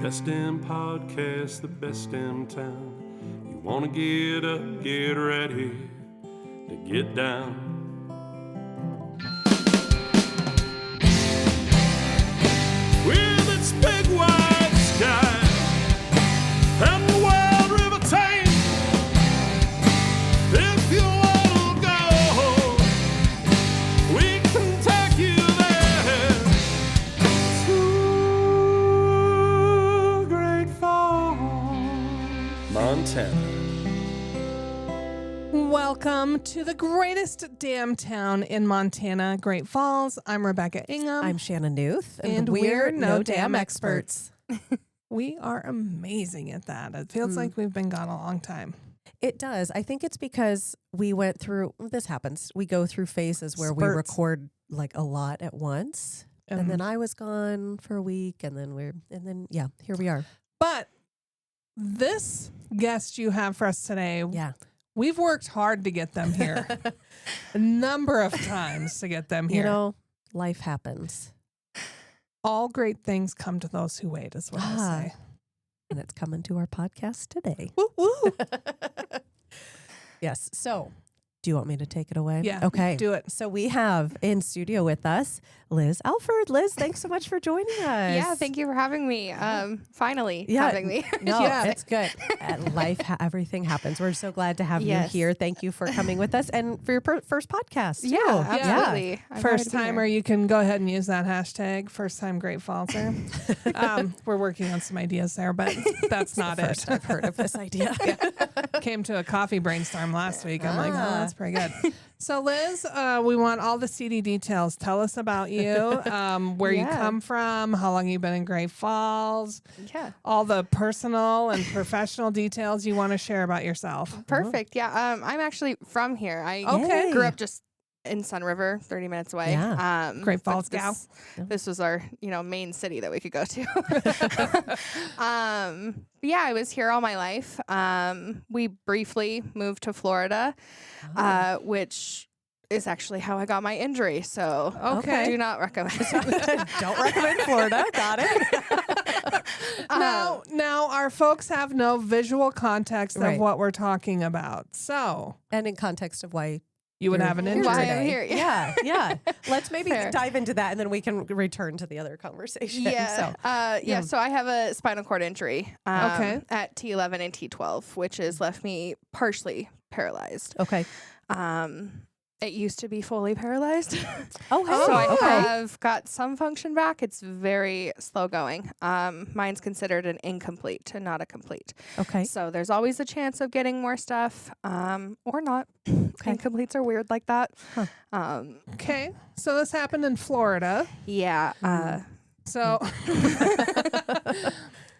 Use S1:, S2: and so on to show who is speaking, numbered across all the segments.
S1: best in podcasts, the best in town. You want to get up, get ready to get down. With its big wide sky and the wild river Thames, if you want to go, we can take you there to Great Falls, Montana.
S2: Welcome to the greatest damn town in Montana, Great Falls. I'm Rebecca Ingham.
S3: I'm Shannon Newth.
S2: And we're no damn experts. We are amazing at that. It feels like we've been gone a long time.
S3: It does. I think it's because we went through, this happens, we go through phases where we
S2: Spurts.
S3: record like a lot at once. And then I was gone for a week and then here we are.
S2: But this guest you have for us today,
S3: Yeah.
S2: we've worked hard to get them here. A number of times to get them here.
S3: You know, life happens.
S2: All great things come to those who wait, is what I say.
S3: And it's coming to our podcast today.
S2: Woo woo.
S3: Yes. So, do you want me to take it away?
S2: Yeah.
S3: Okay.
S2: Do it.
S3: So we have in studio with us Liz Alford. Liz, thanks so much for joining us.
S4: Yeah, thank you for having me. Finally
S3: Yeah.
S4: having me.
S3: No,
S2: Yeah.
S3: it's good. Everything happens. We're so glad to have
S4: Yes.
S3: you here. Thank you for coming with us and for your first podcast. too.
S4: Yeah, absolutely. I'm
S2: First
S4: happy to be
S2: timer,
S4: here.
S2: you can go ahead and use that hashtag, first time Great Fallser. We're working on some ideas there, but that's not it.
S3: First I've heard of this idea.
S2: Came to a coffee brainstorm last week. I'm like, oh, that's pretty good. So, Liz, we want all the seedy details. Tell us about you, where you
S4: Yeah.
S2: come from, how long you've been in Great Falls,
S4: Yeah.
S2: all the personal and professional details you want to share about yourself.
S4: Perfect. Yeah. I'm actually from here. I
S2: Okay.
S4: grew up just in Sun River, 30 minutes away.
S3: Yeah.
S2: Great
S4: but
S2: Falls gal.
S4: This was our, main city that we could go to. But yeah, I was here all my life. We briefly moved to Florida, which is actually how I got my injury. So
S2: Okay.
S4: do not recommend.
S3: Don't recommend Florida. Got it.
S2: Now, our folks have no visual context of
S3: Right.
S2: what we're talking about. So,
S3: And in context of why
S2: you would
S3: you're
S2: have an
S3: here
S2: injury.
S4: Why I'm
S3: today.
S4: here,
S3: Yeah. Let's maybe
S4: Fair.
S3: dive into that and then we can return to the other conversation.
S4: Yeah.
S3: So,
S4: So I have a spinal cord injury
S2: Okay.
S4: at T11 and T12, which has left me partially paralyzed.
S3: okay.
S4: It used to be fully paralyzed.
S3: Oh, hey.
S4: So I
S3: okay.
S4: have got some function back. It's very slow going. Mine's considered an incomplete and not a complete.
S3: Okay.
S4: So there's always a chance of getting more stuff or not. Incompletes are weird like that.
S3: Huh.
S2: Okay. So, this happened in Florida.
S4: Yeah.
S2: So,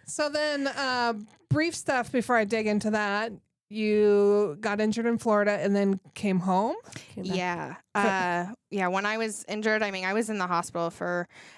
S2: so then, brief stuff before I dig into that. You got injured in Florida and then came home.
S4: Yeah. When I was injured, I was in the hospital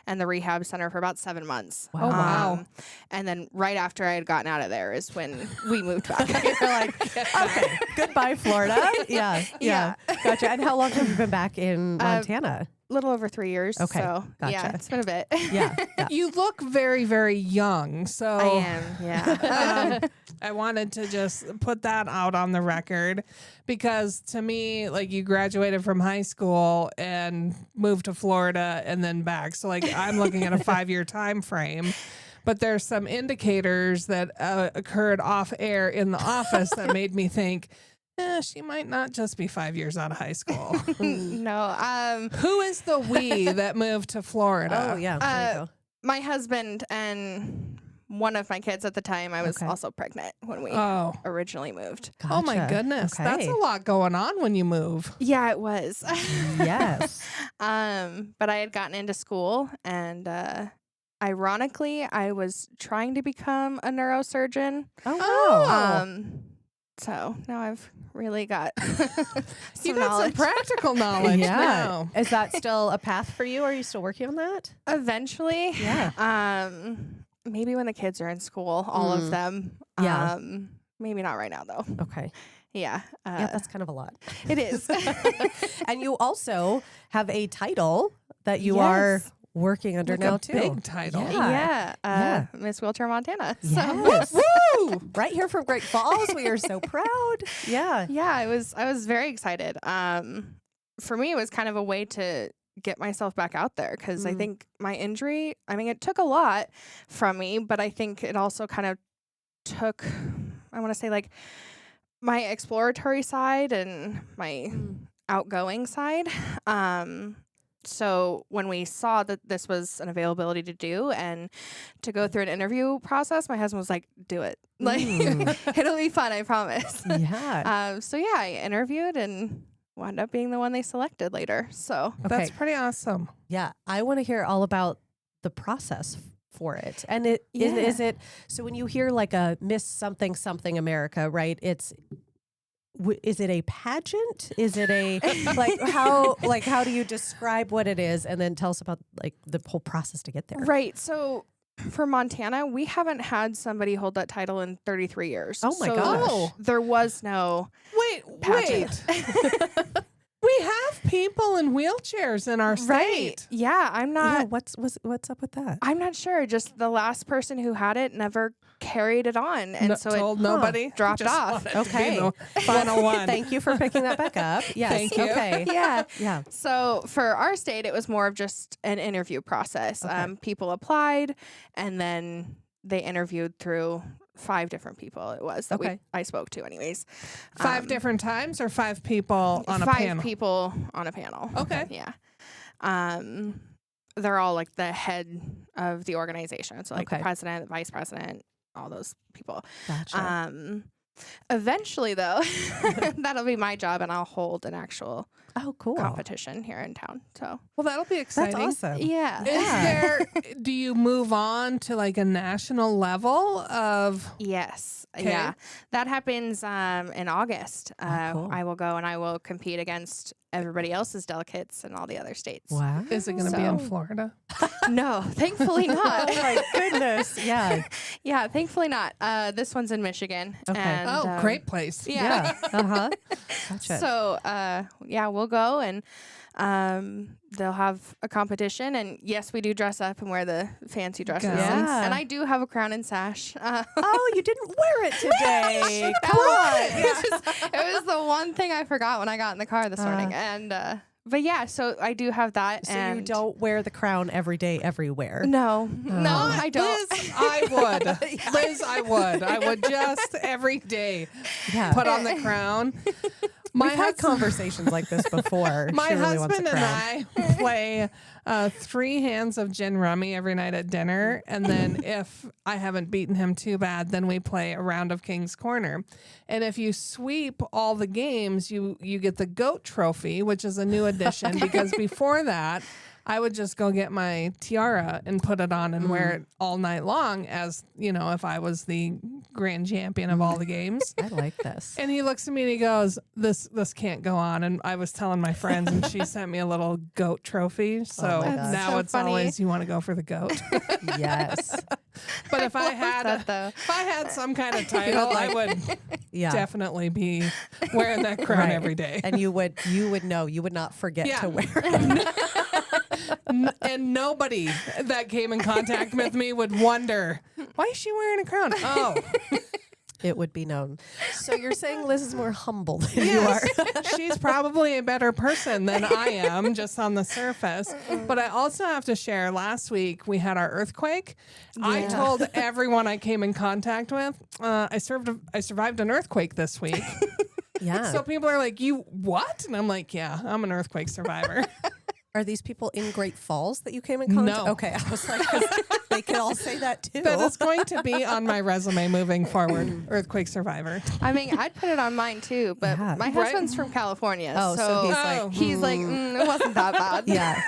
S4: and the rehab center for about 7 months.
S3: Wow.
S2: Oh, wow.
S4: And then right after I had gotten out of there is when we moved back.
S3: You're like, okay, goodbye, Florida. Yeah. Gotcha. And how long have you been back in Montana?
S4: Little over 3 years.
S3: Okay,
S4: So yeah,
S3: gotcha.
S4: it's been a bit.
S3: Yeah.
S2: You look very, very young. So,
S4: I am. Yeah.
S2: I wanted to just put that out on the record because to me, like, you graduated from high school and moved to Florida and then back. So, like, I'm looking at a 5-year time frame. But there's some indicators that occurred off air in the office that made me think, she might not just be 5 years out of high school.
S4: No.
S2: Who is the we that moved to Florida?
S3: Oh, yeah. There you go.
S4: My husband and one of my kids at the time, I was
S3: Okay.
S4: also pregnant when we
S2: Oh.
S4: originally moved.
S2: Oh my
S3: Gotcha.
S2: goodness.
S3: Okay.
S2: That's a lot going on when you move.
S4: Yeah, it was.
S3: Yes.
S4: But I had gotten into school and ironically, I was trying to become a neurosurgeon.
S3: Oh,
S2: Oh.
S3: wow.
S4: So now I've really got
S2: You
S4: some
S2: got
S4: knowledge.
S2: some practical knowledge
S3: Yeah.
S2: now.
S3: Is that still a path for you? Are you still working on that?
S4: Eventually,
S3: Yeah.
S4: maybe when the kids are in school, all of them.
S3: Yeah.
S4: Maybe not right now though.
S3: Okay.
S4: Yeah.
S3: Yeah, that's kind of a lot.
S4: It is.
S3: And you also have a title that you are working under
S2: Like
S3: now
S2: a
S3: too.
S2: big title.
S3: Yeah.
S4: Miss Wheelchair Montana.
S3: Yes.
S2: Woo!
S3: Right here from Great Falls. We are so proud. Yeah.
S4: Yeah, I was very excited. For me, it was kind of a way to get myself back out there because I think my injury, I mean, it took a lot from me, but I think it also kind of took, I want to say, like, my exploratory side and my outgoing side. So when we saw that this was an availability to do and to go through an interview process, my husband was like, do it. Like, it'll be fun, I promise.
S3: Yeah.
S4: So yeah, I interviewed and wound up being the one they selected later. So
S2: That's pretty awesome.
S3: Yeah. I want to hear all about the process for it. And is it, so when you hear like a Miss something something America, right? Is it a pageant? Is it a how do you describe what it is, and then tell us about like the whole process to get there?
S4: Right. So for Montana, we haven't had somebody hold that title in 33 years.
S3: Oh my
S4: so
S3: gosh.
S4: There was no pageant.
S2: Wait. We have people in wheelchairs in our state.
S4: Right. Yeah, I'm not.
S3: Yeah, what's up with that?
S4: I'm not sure. Just the last person who had it never carried it on, and so
S2: told
S4: it
S2: nobody.
S4: dropped
S2: Just
S4: off.
S2: wanted to be
S3: Okay.
S2: the final one.
S3: Thank you for picking that back up. Yes.
S2: Thank you.
S3: Okay.
S4: Yeah.
S3: Yeah.
S4: So for our state, it was more of just an interview process.
S3: Okay.
S4: People applied, and then they interviewed through 5 different people. It was that
S3: Okay.
S4: I spoke to, anyways.
S2: 5 different times or 5 people on a
S4: 5
S2: panel?
S4: people on a panel.
S2: Okay.
S4: Yeah. They're all like the head of the organization. So like
S3: Okay.
S4: the president, the vice president, all those people.
S3: Gotcha.
S4: Eventually though, that'll be my job, and I'll hold an actual
S3: Oh, cool.
S4: competition here in town. So
S2: Well, that'll be
S3: That's
S2: exciting.
S3: awesome.
S4: yeah.
S2: Do you move on to like a national level of?
S4: Yes.
S2: Okay.
S4: Yeah. That happens in August.
S3: cool.
S4: I will go and I will compete against everybody else's delegates in all the other states.
S3: Wow.
S2: Is it going to be in
S4: So-
S2: Florida?
S4: No, thankfully not.
S3: Oh my goodness. Yeah.
S4: Yeah, thankfully not. This one's in Michigan.
S3: Okay.
S4: And,
S2: Oh, great place.
S4: Yeah.
S3: Uh-huh. Gotcha.
S4: So, yeah, we'll go and they'll have a competition. And yes, we do dress up and wear the fancy dresses.
S2: Gowns.
S3: Yeah.
S4: And I do have a crown and sash.
S3: Oh, you didn't wear it today. Come on.
S4: It was the one thing I forgot when I got in the car this morning. And, but yeah, so I do have that.
S3: So
S4: and
S3: you don't wear the crown every day, everywhere.
S4: No, I don't.
S2: Liz, I would. Liz, I would. I would just every day
S3: Yeah.
S2: put on the crown.
S3: We've had conversations like this before.
S2: My
S3: She really wants a
S2: husband and
S3: crown.
S2: I play 3 hands of gin rummy every night at dinner. And then if I haven't beaten him too bad, then we play a round of King's Corner. And if you sweep all the games, you get the goat trophy, which is a new addition because before that, I would just go get my tiara and put it on and wear it all night long as, you know, if I was the grand champion of all the games.
S3: I like this.
S2: And he looks at me and he goes, this can't go on. And I was telling my friends and she sent me a little goat trophy. So
S3: my gosh.
S2: now
S4: So
S2: it's
S4: funny.
S2: always, you want to go for the goat.
S3: Yes.
S2: But if I had
S4: that, though.
S2: if I had some kind of title, I would
S3: Yeah.
S2: definitely be wearing that crown
S3: Right.
S2: every day.
S3: And you would know. You would not forget
S2: Yeah.
S3: to wear it.
S2: And nobody that came in contact with me would wonder, why is she wearing a crown? Oh,
S3: It would be known. So you're saying Liz is more humble than
S2: yes.
S3: you are.
S2: She's probably a better person than I am, just on the surface. But I also have to share, last week we had our earthquake. I told everyone I came in contact with, I survived an earthquake this week.
S3: Yeah.
S2: So people are like, you what? And I'm like, yeah, I'm an earthquake survivor.
S3: Are these people in Great Falls that you came in contact?
S2: No.
S3: Okay. I was like, 'cause they can all say that too.
S2: That is going to be on my resume moving forward, earthquake survivor.
S4: I mean, I'd put it on mine too, but
S3: Yeah.
S4: my husband's from California.
S3: Oh, so he's like,
S4: it wasn't that bad.
S3: Yeah.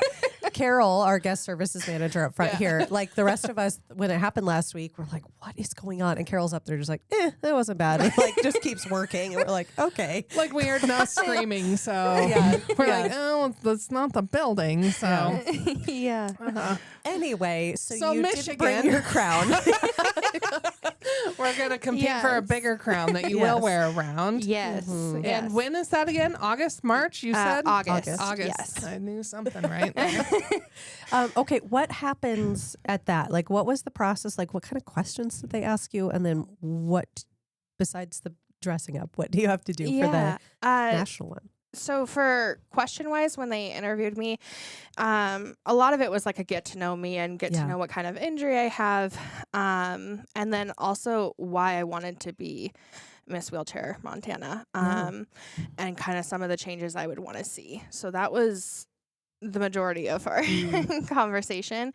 S3: Carol, our guest services manager up front
S2: Yeah.
S3: here, like the rest of us, when it happened last week, we're like, what is going on? And Carol's up there just like, that wasn't bad. And like, just keeps working. And we're like, okay.
S2: Like we heard no screaming, so
S3: Yeah.
S2: we're
S3: Yeah.
S2: like, oh, that's not the building. So
S4: Yeah.
S3: Anyway, so
S2: So
S3: you did
S2: Michigan.
S3: bring your crown.
S2: we're are going to compete for a bigger crown that you will wear around.
S4: Yes.
S3: Mhm.
S4: Yes.
S2: And when is that again? August, March? You said
S4: August.
S2: August. I knew something right there.
S3: Okay, what happens at that? Like, what was the process? Like, what kind of questions did they ask you? And then what, besides the dressing up, what do you have to do for the national one?
S4: So for question wise, when they interviewed me, a lot of it was like a get to know me and get to know what kind of injury I have. And then also why I wanted to be Miss Wheelchair Montana, and kind of some of the changes I would want to see. So that was the majority of our conversation.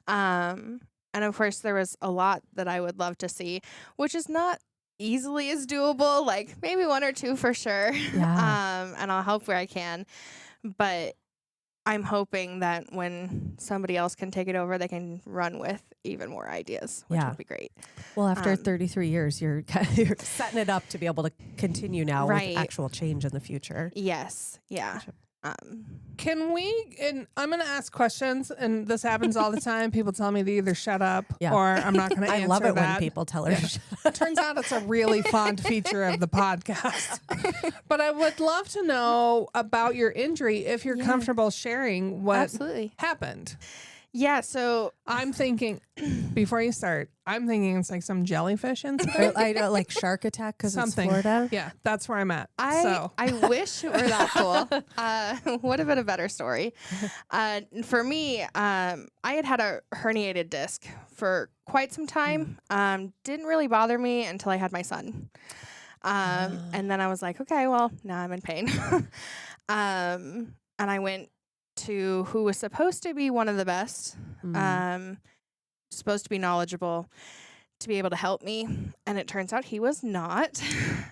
S4: And of course there was a lot that I would love to see, which is not easily is doable, like maybe 1 or 2 for sure. And I'll help where I can, but I'm hoping that when somebody else can take it over, they can run with even more ideas, which would be great.
S3: Well, after 33 years, you're setting it up to be able to continue now with actual change in the future.
S4: Yes. Yeah.
S2: Can we, and I'm going to ask questions, and this happens all the time. People tell me to either shut up or I'm not going to answer
S3: I love it
S2: that.
S3: when people tell her to shut up.
S2: Turns out it's a really fond feature of the podcast. But I would love to know about your injury if you're comfortable sharing what happened.
S4: Yeah, so
S2: I'm thinking, before you start, I'm thinking it's like some jellyfish incident.
S3: I know, like shark attack because it's
S2: Something.
S3: Florida.
S2: Yeah, that's where I'm at.
S4: I wish it were that cool. Would have been a better story. For me, I had a herniated disc for quite some time. Didn't really bother me until I had my son. And then I was like, okay, well, now I'm in pain. And I went to who was supposed to be one of the best, supposed to be knowledgeable, to be able to help me. And it turns out he was not.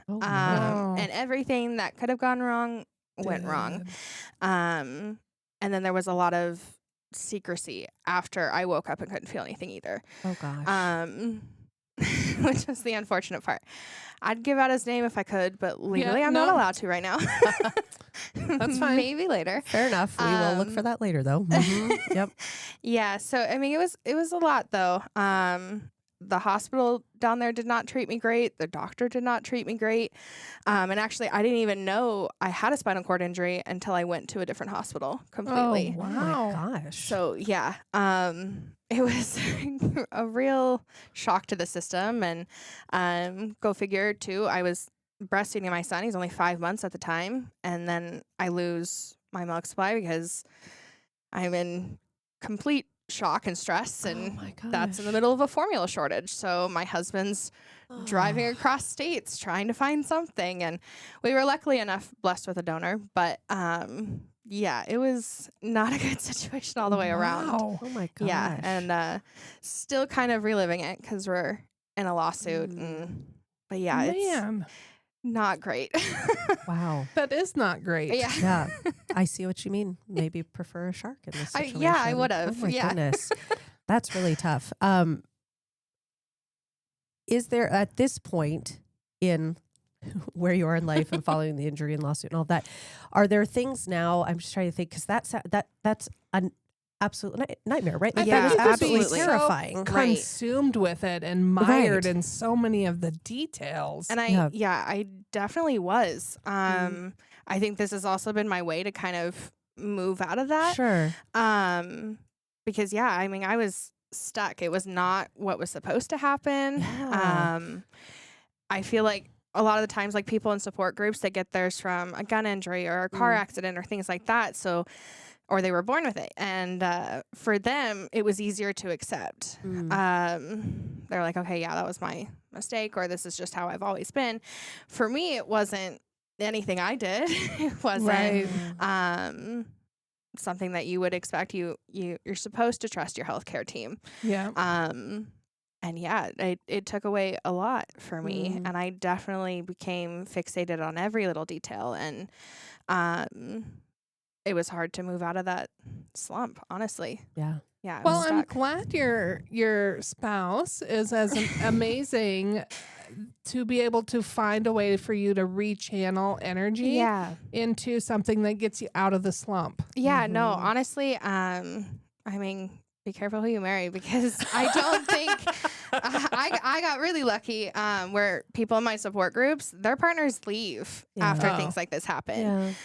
S4: And everything that could have gone wrong went wrong. And then there was a lot of secrecy after I woke up and couldn't feel anything either.
S3: Oh, gosh.
S4: Which was the unfortunate part. I'd give out his name if I could, but legally I'm not allowed to right now.
S2: That's fine.
S4: Maybe later.
S3: Fair enough. We will look for that later, though. Mm-hmm. Yep.
S4: Yeah. So I mean, it was a lot though. The hospital down there did not treat me great. The doctor did not treat me great. And actually, I didn't even know I had a spinal cord injury until I went to a different hospital completely.
S2: Oh, wow.
S3: Oh my gosh.
S4: So yeah, it was a real shock to the system. And go figure too, I was breastfeeding my son. He's only 5 months at the time. And then I lose my milk supply because I'm in complete shock and stress, and that's in the middle of a formula shortage. So my husband's driving across states trying to find something, and we were luckily enough blessed with a donor, but yeah, it was not a good situation all the way around.
S3: Oh my gosh.
S4: Yeah, and still kind of reliving it because we're in a lawsuit, but yeah, it's not great.
S3: Wow.
S2: That is not great.
S4: Yeah.
S3: Yeah. I see what you mean. Maybe prefer a shark in this situation.
S4: I would have.
S3: Oh my goodness. That's really tough. Is there, at this point in where you are in life and following the injury and lawsuit and all that, are there things now, I'm just trying to think, because that's an absolute nightmare, right? Like,
S4: Yeah,
S3: that is absolutely
S4: absolutely.
S3: terrifying.
S2: Consumed with it and mired in so many of the details.
S4: And I definitely was. I think this has also been my way to kind of move out of that.
S3: Sure.
S4: Because I mean, I was stuck. It was not what was supposed to happen.
S3: Yeah.
S4: I feel like a lot of the times, like people in support groups, they get theirs from a gun injury or a car accident or things like that. So, or they were born with it. And for them, it was easier to accept. They're like, okay, yeah, that was my mistake, or this is just how I've always been. For me, it wasn't anything I did. It wasn't something that you would expect. You're supposed to trust your healthcare team.
S2: Yeah.
S4: And yeah, it took away a lot for me, and I definitely became fixated on every little detail, and it was hard to move out of that slump, honestly.
S3: Yeah.
S4: Yeah. I
S2: Well,
S4: was
S2: I'm
S4: stuck.
S2: glad your spouse is as amazing to be able to find a way for you to rechannel energy into something that gets you out of the slump.
S4: Yeah, no, honestly, I mean, be careful who you marry, because I don't think I got really lucky where people in my support groups, their partners leave after things like this happen.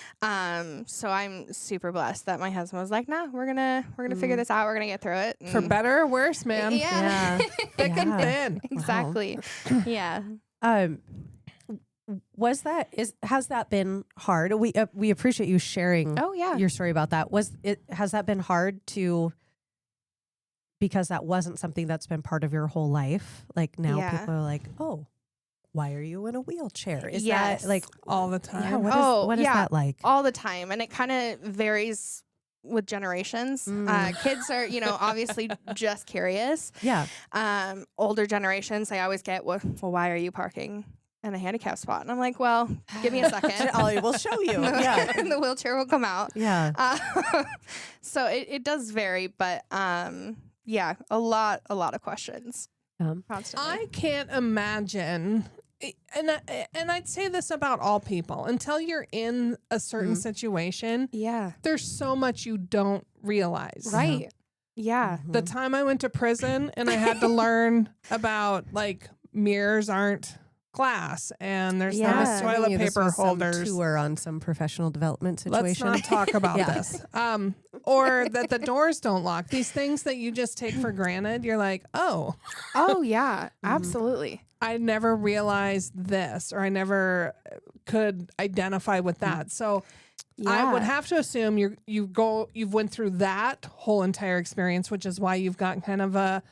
S4: So I'm super blessed that my husband was like, nah, we're gonna figure this out. We're gonna get through it.
S2: For better or worse, man.
S4: Yeah.
S2: Thick and thin.
S4: Exactly.
S3: Wow.
S4: Yeah.
S3: Has that been hard? We appreciate you sharing your story about that. Has that been hard because that wasn't something that's been part of your whole life? Like now people are like, oh, why are you in a wheelchair? Is that like
S2: all the time?
S3: Yeah, what is that like?
S4: All the time. And it kind of varies with generations. Kids are, obviously just curious.
S3: Yeah.
S4: Older generations, they always get, well, why are you parking in a handicap spot? And I'm like, well, give me a second.
S3: Ollie will show you. Yeah.
S4: And the wheelchair will come out.
S3: Yeah.
S4: So it does vary, but a lot of questions. Constantly.
S2: I can't imagine, and I'd say this about all people, until you're in a certain situation, there's so much you don't realize.
S4: Right. Yeah.
S2: The time I went to prison and I had to learn about like mirrors aren't glass and there's not toilet paper holders.
S3: Tour on some professional development situation.
S2: Let's not talk about this. Or that the doors don't lock. These things that you just take for granted. You're like, oh
S4: yeah, absolutely.
S2: I never realized this, or I never could identify with that. So I would have to assume you've went through that whole entire experience, which is why you've got kind of a,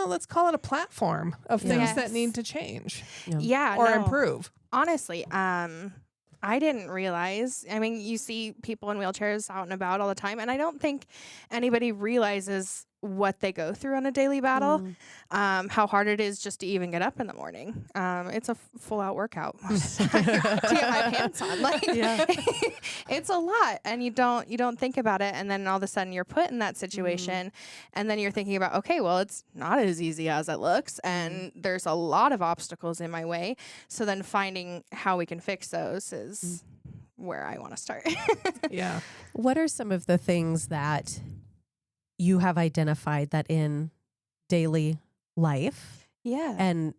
S2: let's call it a platform of things that need to change. Or improve.
S4: Honestly, I didn't realize. I mean, you see people in wheelchairs out and about all the time, and I don't think anybody realizes what they go through on a daily battle, how hard it is just to even get up in the morning. It's a full-out workout to get my pants on. Like, it's a lot, and you don't think about it, and then all of a sudden you're put in that situation, and then you're thinking about, okay, well, it's not as easy as it looks, and there's a lot of obstacles in my way. So then finding how we can fix those is where I want to start.
S3: What are some of the things that you have identified that in daily life? And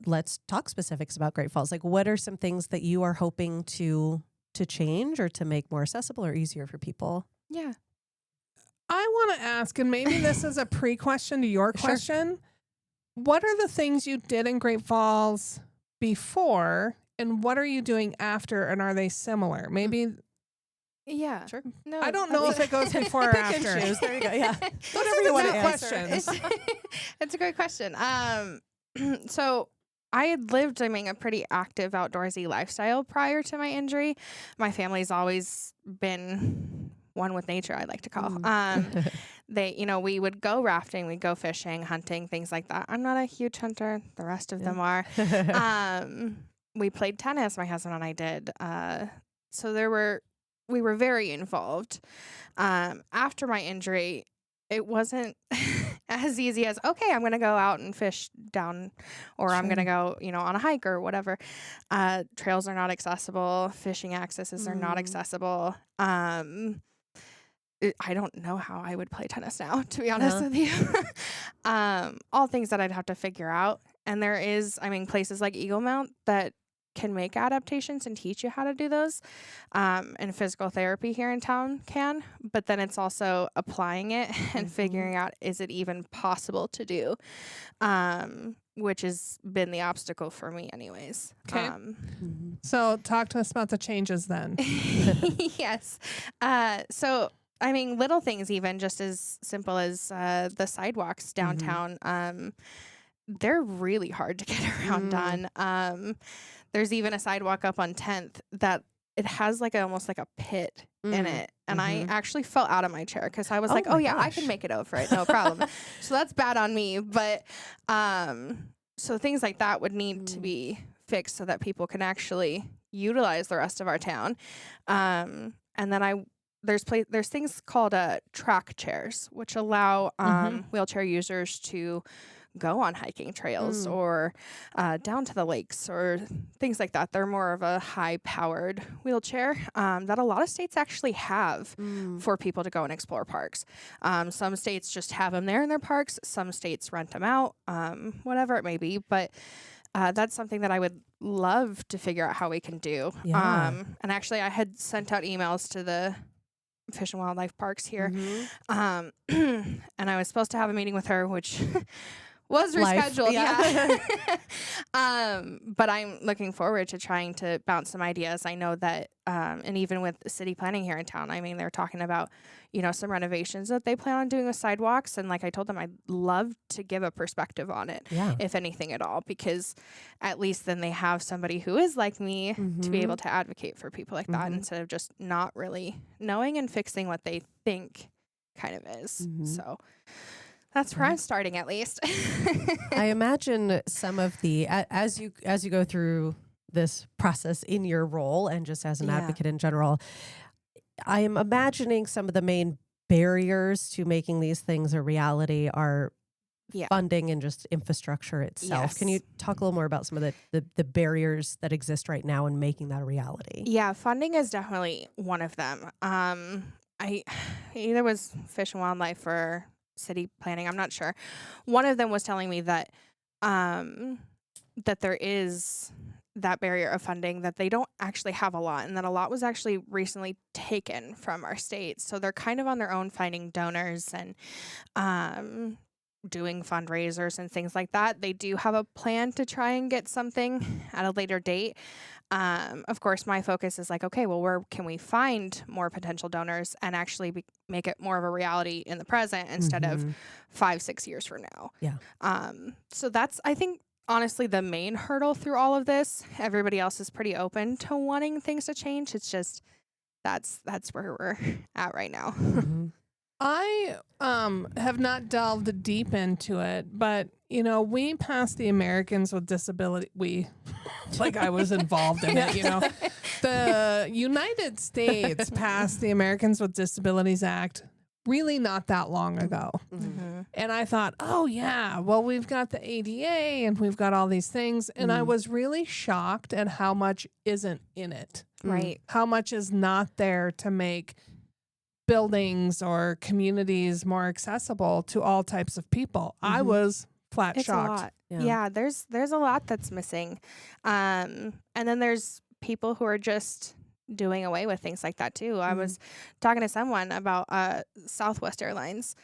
S3: let's talk specifics about Great Falls. Like, what are some things that you are hoping to change or to make more accessible or easier for people?
S4: I
S2: want to ask, and maybe this is a pre-question to your question. What are the things you did in Great Falls before, and what are you doing after, and are they similar? Maybe.
S4: Yeah. Sure. No,
S2: I don't know if it goes before or after.
S3: There you go. Yeah.
S2: Whatever you want to questions.
S4: It's a great question. So I had lived, a pretty active outdoorsy lifestyle prior to my injury. My family's always been one with nature, I like to call. We would go rafting, we'd go fishing, hunting, things like that. I'm not a huge hunter. The rest of them are. We played tennis, my husband and I did. So we were very involved. After my injury, it wasn't as easy as, okay, I'm going to go out and fish down, or I'm going to go, on a hike or whatever. Trails are not accessible. Fishing accesses are not accessible. I don't know how I would play tennis now, to be honest with you. All things that I'd have to figure out. And there is, places like Eagle Mount that can make adaptations and teach you how to do those. And physical therapy here in town can, but then it's also applying it and figuring out, is it even possible to do? Which has been the obstacle for me anyways.
S2: Okay. So talk to us about the changes then.
S4: Yes. So, little things, even just as simple as the sidewalks downtown, they're really hard to get around on. There's even a sidewalk up on 10th that it has almost like a pit in it. And I actually fell out of my chair because I was like, gosh, I can make it over it. No problem. So that's bad on me. But so things like that would need to be fixed so that people can actually utilize the rest of our town. And then there's things called track chairs, which allow wheelchair users to go on hiking trails or down to the lakes or things like that. They're more of a high-powered wheelchair that a lot of states actually have for people to go and explore parks. Some states just have them there in their parks. Some states rent them out, whatever it may be. But that's something that I would love to figure out how we can do.
S3: Yeah.
S4: And actually, I had sent out emails to the Fish and Wildlife Parks here. And I was supposed to have a meeting with her, which was rescheduled. But I'm looking forward to trying to bounce some ideas. I know that, and even with city planning here in town, I mean, they're talking about, some renovations that they plan on doing with sidewalks. And like I told them, I'd love to give a perspective on it, if anything at all, because at least then they have somebody who is like me to be able to advocate for people like that instead of just not really knowing and fixing what they think kind of is. So that's where I'm starting, at least.
S3: I imagine some of the as you go through this process in your role and just as an advocate in general, I am imagining some of the main barriers to making these things a reality are funding and just infrastructure itself.
S4: Yes.
S3: Can you talk a little more about some of the barriers that exist right now in making that a reality?
S4: Yeah, funding is definitely one of them. I either was Fish and Wildlife or city planning, I'm not sure. One of them was telling me that that there is that barrier of funding, that they don't actually have a lot, and that a lot was actually recently taken from our state. So they're kind of on their own finding donors and doing fundraisers and things like that. They do have a plan to try and get something at a later date. Of course, my focus is like, okay, well, where can we find more potential donors and actually make it more of a reality in the present instead of 5-6 years from now?
S3: Yeah.
S4: So that's, I think, honestly, the main hurdle through all of this. Everybody else is pretty open to wanting things to change. It's just that's where we're at right now.
S2: I have not delved deep into it, but we passed the Americans with Disability. Like I was involved in it. The United States passed the Americans with Disabilities Act really not that long ago, and I thought, oh yeah, well we've got the ADA and we've got all these things, and I was really shocked at how much isn't in it.
S4: Right.
S2: How much is not there to make buildings or communities more accessible to all types of people. I was flat
S4: It's
S2: shocked.
S4: a lot. Yeah, there's a lot that's missing. And then there's people who are just doing away with things like that too. I was talking to someone about Southwest Airlines.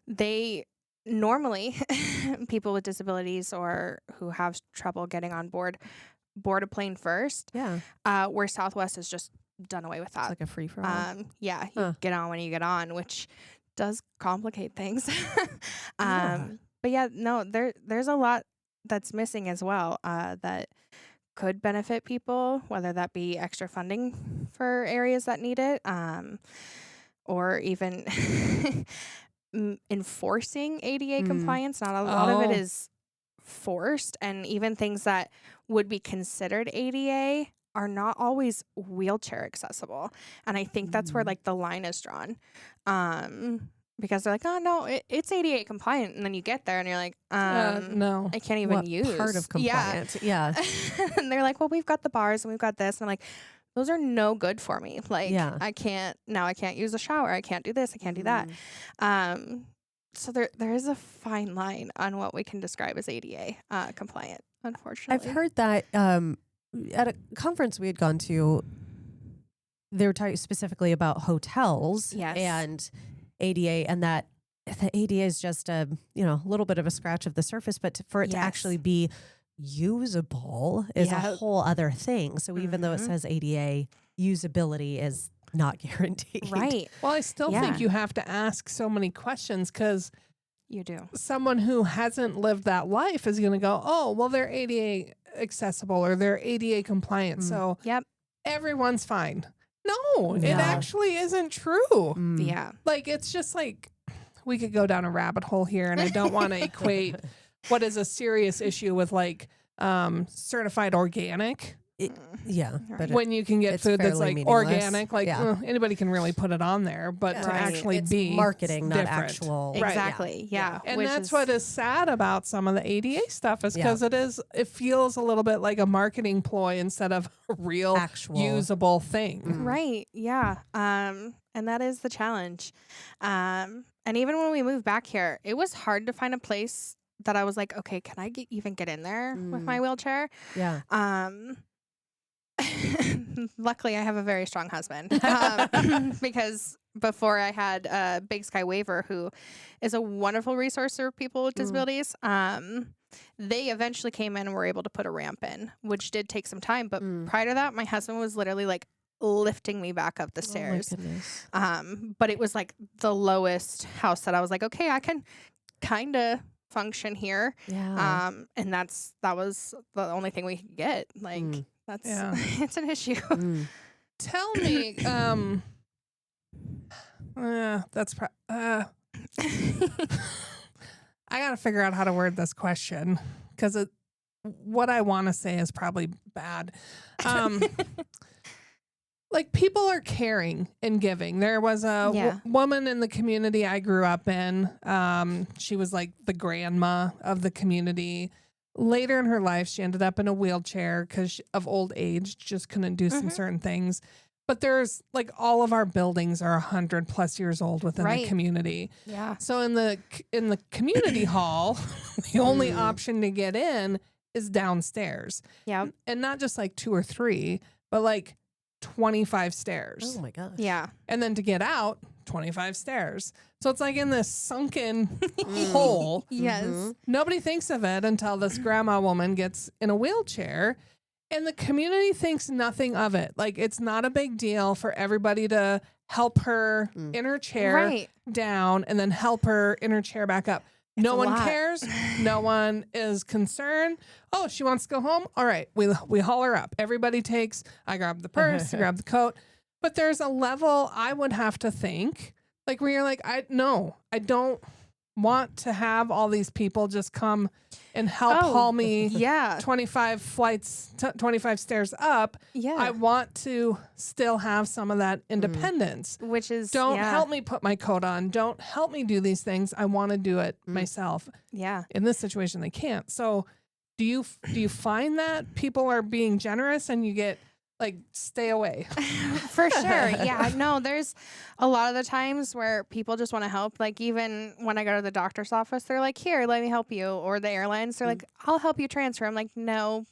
S4: They normally, people with disabilities or who have trouble getting on board a plane first.
S3: Yeah.
S4: Where Southwest has just done away with that.
S3: It's like a free for all.
S4: You get on when you get on, which does complicate things. But yeah, no, there's a lot that's missing as well that could benefit people, whether that be extra funding for areas that need it, or even enforcing ADA compliance. Not a lot of it is forced, and even things that would be considered ADA are not always wheelchair accessible. And I think that's where like the line is drawn. Because they're like, oh no, it's ADA compliant, and then you get there and you're like,
S2: no,
S4: I can't even
S3: What
S4: use
S3: part of compliance? Yeah.
S4: And they're like, well, we've got the bars and we've got this, and I'm like, those are no good for me. Like, I can't use a shower, I can't do this, I can't do that. So there is a fine line on what we can describe as ADA compliant, unfortunately.
S3: I've heard that at a conference we had gone to, they were talking specifically about hotels and ADA, and that the ADA is just a little bit of a scratch of the surface, but for it to actually be usable is a whole other thing. So even though it says ADA, usability is not guaranteed.
S4: Right.
S2: Well, I still think you have to ask so many questions, because
S4: you do.
S2: Someone who hasn't lived that life is going to go, oh, well, they're ADA accessible or they're ADA compliant. So everyone's fine. No, it actually isn't true.
S4: Yeah.
S2: Like, it's just like, we could go down a rabbit hole here, and I don't want to equate what is a serious issue with like certified organic
S3: Yeah, but
S2: when you can get
S3: it's
S2: food that's
S3: fairly
S2: like
S3: meaningless.
S2: organic, like
S3: Yeah.
S2: anybody can really put it on there, but to
S3: Right.
S2: actually
S3: It's
S2: be
S3: marketing, not
S2: different.
S3: actual.
S2: Right.
S4: Exactly. Yeah.
S2: And
S4: which
S2: that's what is sad about some of the ADA stuff is
S3: Yeah.
S2: because it feels a little bit like a marketing ploy instead of a real
S3: Actual.
S2: usable thing.
S4: Right. Yeah. And that is the challenge. And even when we moved back here, it was hard to find a place that I was like, okay, can I even get in there with my wheelchair?
S3: Yeah.
S4: Luckily, I have a very strong husband because before I had Big Sky Waiver, who is a wonderful resource for people with disabilities. They eventually came in and were able to put a ramp in, which did take some time. But prior to that, my husband was literally like lifting me back up the stairs.
S3: Oh my goodness.
S4: But it was like the lowest house that I was like, okay, I can kind of function here.
S3: Yeah.
S4: And that was the only thing we could get. Like that's it's an issue.
S2: Tell me, that's I got to figure out how to word this question because what I want to say is probably bad. Like people are caring and giving. There was a woman in the community I grew up in. She was like the grandma of the community. Later in her life, she ended up in a wheelchair because of old age, just couldn't do some certain things. But there's like all of our buildings are 100+ years old within the community.
S4: Yeah.
S2: So in the community hall, the only option to get in is downstairs.
S4: Yeah.
S2: And not just like 2 or 3, but like 25 stairs.
S3: Oh my gosh.
S4: Yeah.
S2: And then to get out, 25 stairs. So it's like in this sunken hole.
S4: Yes.
S2: Nobody thinks of it until this grandma woman gets in a wheelchair. And the community thinks nothing of it. Like, it's not a big deal for everybody to help her in her chair down and then help her in her chair back up. No one cares. No one is concerned. Oh, she wants to go home. All right. We haul her up. Everybody takes, I grab the purse, I grab the coat. But there's a level I would have to think, like, where you're like, I don't want to have all these people just come and help haul me 25 flights, 25 stairs up.
S4: Yeah.
S2: I want to still have some of that independence.
S4: Which is
S2: Don't help me put my coat on. Don't help me do these things. I want to do it myself.
S4: Yeah.
S2: In this situation, they can't. So do you find that people are being generous and you get like, stay away?
S4: For sure. Yeah. No, there's a lot of the times where people just want to help. Like, even when I go to the doctor's office, they're like, here, let me help you. Or the airlines, they're like, I'll help you transfer. I'm like, no,